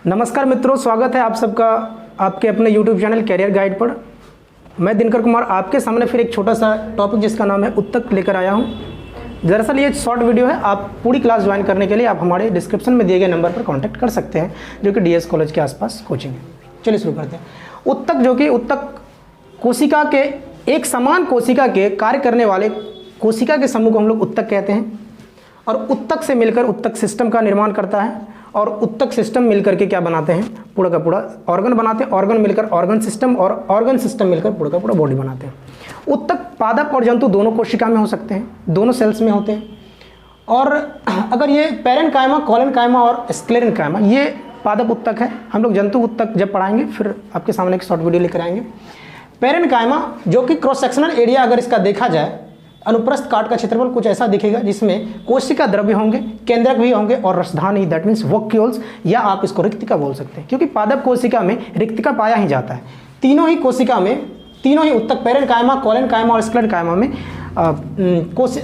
नमस्कार मित्रों, स्वागत है आप सबका आपके अपने YouTube चैनल कैरियर गाइड पर। मैं दिनकर कुमार आपके सामने फिर एक छोटा सा टॉपिक जिसका नाम है उत्तक लेकर आया हूं। दरअसल ये शॉर्ट वीडियो है। आप पूरी क्लास ज्वाइन करने के लिए आप हमारे डिस्क्रिप्शन में दिए गए नंबर पर कांटेक्ट कर सकते हैं, जो कि DS कॉलेज के आसपास कोचिंग है। चलिए शुरू करते हैं। उत्तक, जो कि उत्तक कोशिका के एक समान कोशिका के कार्य करने वाले कोशिका के समूह को हम लोग उत्तक कहते हैं। और उत्तक से मिलकर उत्तक सिस्टम का निर्माण करता है, और उत्तक सिस्टम मिलकर के क्या बनाते हैं, पूरा का पूरा ऑर्गन बनाते हैं। ऑर्गन मिलकर ऑर्गन सिस्टम, और ऑर्गन सिस्टम मिलकर पूरा का पूरा बॉडी बनाते हैं। उत्तक पादप और जंतु दोनों कोशिका में हो सकते हैं, दोनों सेल्स में होते हैं। और अगर ये पैरेन्काइमा, कोलेनकाइमा और स्क्लेरेन्काइमा, ये पादप उत्तक है। हम लोग जंतु उत्तक जब पढ़ाएंगे फिर आपके सामने एक शॉर्ट वीडियो लेकर आएंगे। पैरेन्काइमा, जो कि क्रॉस सेक्शनल एरिया अगर इसका देखा जाए, अनुप्रस्थ काट का क्षेत्रफल कुछ ऐसा दिखेगा, जिसमें कोशिका द्रव्य होंगे, केंद्रक भी होंगे और रसधानी, दैट मीन्स वोक्यूल्स, या आप इसको रिक्तिका बोल सकते हैं, क्योंकि पादप कोशिका में रिक्तिका पाया ही जाता है। तीनों ही कोशिका में, तीनों ही उत्तक पैरेन्काइमा, कोलेनकाइमा और स्क्लेरेन्काइमा में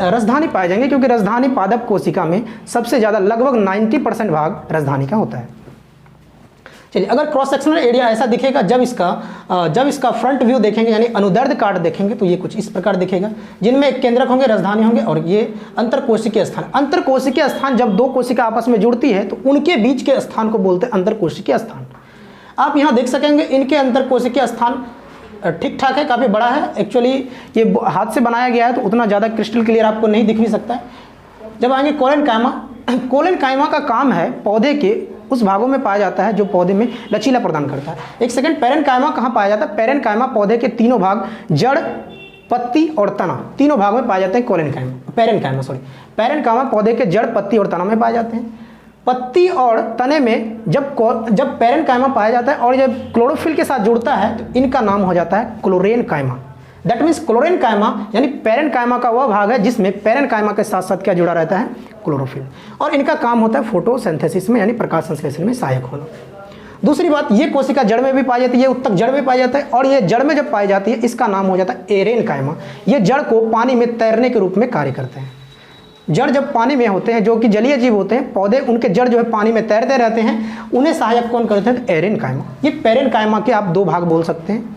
रसधानी पाए जाएंगे, क्योंकि रसधानी पादप कोशिका में सबसे ज़्यादा लगभग 90% भाग रसधानी का होता है। चलिए, अगर क्रॉस सेक्शनल एरिया ऐसा दिखेगा, जब इसका फ्रंट व्यू देखेंगे, यानी अनुदैर्ध्य काट देखेंगे, तो ये कुछ इस प्रकार दिखेगा, जिनमें एक केंद्रक होंगे, रसधानी होंगे, और ये अंतरकोशिकीय स्थान। अंतरकोशिकीय स्थान, जब दो कोशिका आपस में जुड़ती है तो उनके बीच के स्थान को बोलते हैं अंतरकोशिकीय स्थान। आप यहाँ देख सकेंगे इनके अंतरकोशिकीय स्थान ठीक ठाक है, काफ़ी बड़ा है। एक्चुअली ये हाथ से बनाया गया है तो उतना ज़्यादा क्रिस्टल क्लियर आपको नहीं दिख भी सकता है। जब आएंगे कोलेनकाइमा, कोलेनकाइमा का काम है पौधे के उस भागों में पाया जाता है जो पौधे में लचीला प्रदान करता है। एक सेकंड, पैरेन्काइमा कहाँ पाया जाता है? पैरेन्काइमा पौधे के तीनों भाग, जड़, पत्ती और तना, तीनों भाग में पाए जाते हैं। पैरेन्काइमा पौधे के जड़, पत्ती और तना में पाए जाते हैं। पत्ती और तने में जब पैरेन्काइमा पाया जाता है और जब क्लोरोफिल के साथ जुड़ता है तो इनका नाम हो जाता है क्लोरेनकाइमा। दैट मीन्स क्लोरेनकाइमा यानी पैरेन्काइमा का वह भाग है जिसमें पैरेन्काइमा के साथ साथ क्या जुड़ा रहता है? क्लोरोफिल। और इनका काम होता है फोटोसिंथेसिस में, यानी प्रकाश संश्लेषण में सहायक होना। दूसरी बात, ये कोशिका जड़ में भी पाई जाती है, ये उत्तक जड़ में पाई जाता है, और ये जड़ में जब पाई जाती है इसका नाम हो जाता है एरेनकाइमा। ये जड़ को पानी में तैरने के रूप में कार्य करते हैं। जड़ जब पानी में होते हैं, जो कि जलीय जीव होते हैं, पौधे, उनके जड़ जो है पानी में तैरते रहते हैं, उन्हें सहायक कौन करते हैं? एरेनकाइमा। ये पैरेन्काइमा के आप दो भाग बोल सकते हैं।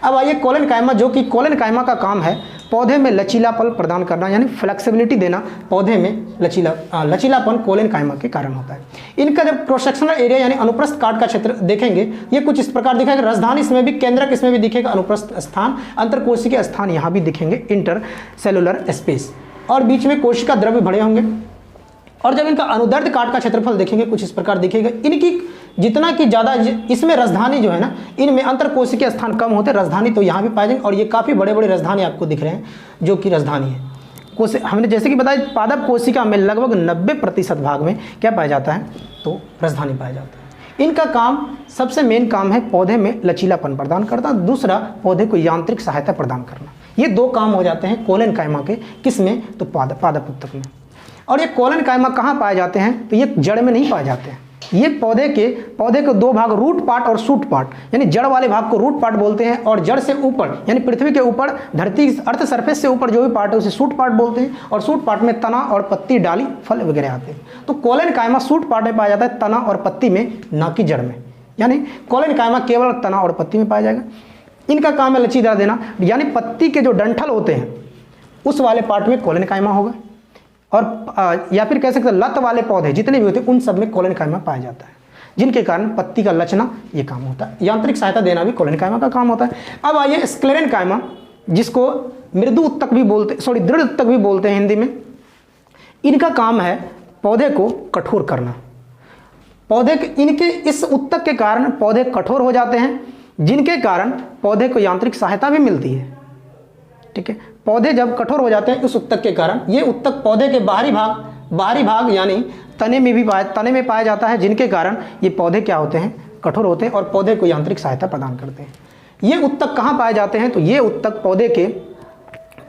अब आइए कोलेनकाइमा, जो कि कोलेनकाइमा का काम है पौधे में लचीलापन प्रदान करना, यानी फ्लेक्सिबिलिटी देना, पौधे में लचीलापन कोलेनकाइमा के कारण होता है। इनका जब क्रॉस सेक्शनल एरिया यानी अनुप्रस्थ काट का क्षेत्र देखेंगे, ये कुछ इस प्रकार दिखेगा। रसधानी इसमें भी, केंद्रक इसमें भी दिखेगा, अनुप्रस्थ स्थान, अंतरकोशिकीय स्थान यहाँ भी दिखेंगे, इंटर सेलुलर स्पेस, और बीच में कोशिका द्रव्य भरे होंगे। और जब इनका अनुदैर्ध्य काट का क्षेत्रफल देखेंगे, कुछ इस प्रकार दिखेगा। इनकी जितना कि ज़्यादा, इसमें रसधानी जो है ना, इनमें अंतरकोशिकीय स्थान कम होते हैं, रसधानी तो यहाँ भी पाए जाएंगे, और ये काफ़ी बड़े बड़े रसधानी आपको दिख रहे हैं जो कि रसधानी है। हमने जैसे कि बताया, पादप कोशिका में लगभग 90% भाग में क्या पाया जाता है? तो रसधानी पाया जाता है। इनका काम, सबसे मेन काम है पौधे में लचीलापन प्रदान करना, दूसरा पौधे को यांत्रिक सहायता प्रदान करना। ये दो काम हो जाते हैं कोलेनकाइमा के। किस में? तो पादप उत्तक में। और ये कोलेनकाइमा कहाँ पाए जाते हैं? तो ये जड़ में नहीं पाए जाते हैं। ये पौधे के दो भाग, रूट पार्ट और शूट पार्ट, यानी जड़ वाले भाग को रूट पार्ट बोलते हैं, और जड़ से ऊपर यानी पृथ्वी के ऊपर, धरती अर्थ सरफेस से ऊपर जो भी पार्ट है उसे शूट पार्ट बोलते हैं। और शूट पार्ट में तना और पत्ती, डाली, फल वगैरह आते हैं। तो कोलेनकाइमा शूट पार्ट में पाया जाता है, तना और पत्ती में, ना कि जड़ में। यानी कोलेनकाइमा केवल तना और पत्ती में पाया जाएगा। इनका काम है लचीदार देना, यानी पत्ती के जो डंठल होते हैं उस वाले पार्ट में कोलेनकाइमा होगा, और या फिर कह सकते हैं लत वाले पौधे जितने भी होते हैं उन सब में कोलेनकाइमा पाया जाता है, जिनके कारण पत्ती का लचना ये काम होता है। यांत्रिक सहायता देना भी कोलेनकाइमा का काम होता है। अब आइए स्क्लेरेनकाइमा, जिसको मृदु उत्तक भी बोलते, दृढ़ उत्तक भी बोलते हैं हिंदी में। इनका काम है पौधे को कठोर करना। इनके इस उत्तक के कारण पौधे कठोर हो जाते हैं, जिनके कारण पौधे को यांत्रिक सहायता भी मिलती है। ठीक है, पौधे जब कठोर हो जाते हैं उस उत्तक के कारण, ये उत्तक पौधे के बाहरी भाग यानी तने में पाया जाता है, जिनके कारण ये पौधे क्या होते हैं? कठोर होते हैं, और पौधे को यांत्रिक सहायता प्रदान करते हैं। ये उत्तक कहाँ पाए जाते हैं? तो ये उत्तक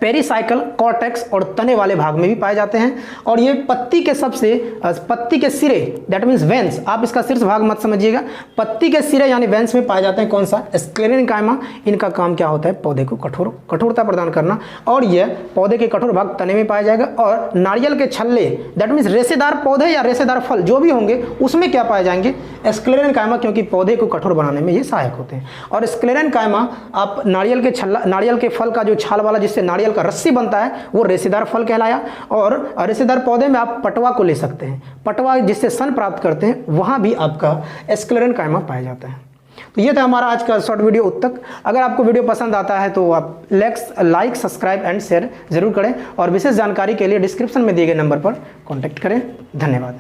पेरिसाइकल, कॉर्टेक्स और तने वाले भाग में भी पाए जाते हैं। और ये पत्ती के सिरे, दैट मीन्स वेंस, आप इसका शीर्ष भाग मत समझिएगा, पत्ती के सिरे यानी वेंस में पाए जाते हैं। कौन सा? स्क्लेरेनकाइमा। इनका काम क्या होता है? पौधे को कठोरता प्रदान करना। और यह पौधे के कठोर भाग तने में पाया जाएगा। और नारियल के छल्ले, दैट मीन्स रेशेदार पौधे या रेशेदार फल जो भी होंगे उसमें क्या पाए जाएंगे? स्क्लेरेनकाइमा, क्योंकि पौधे को कठोर बनाने में ये सहायक होते हैं। और स्क्लेरेनकाइमा आप नारियल के फल का जो छाल वाला जिससे नारियल का रस्सी बनता है वो रेशेदार फल कहलाया। और रेशेदार पौधे में आप पटवा को ले सकते हैं, पटवा जिससे सन प्राप्त करते हैं, वहां भी आपका स्क्लेरेनकाइमा पाया जाता है। तो ये था हमारा आज का शॉर्ट वीडियो उत्तक। अगर आपको वीडियो पसंद आता है तो आप लाइक, सब्सक्राइब एंड शेयर जरूर करें। और विशेष जानकारी के लिए डिस्क्रिप्शन में दिए गए नंबर पर कॉन्टैक्ट करें। धन्यवाद।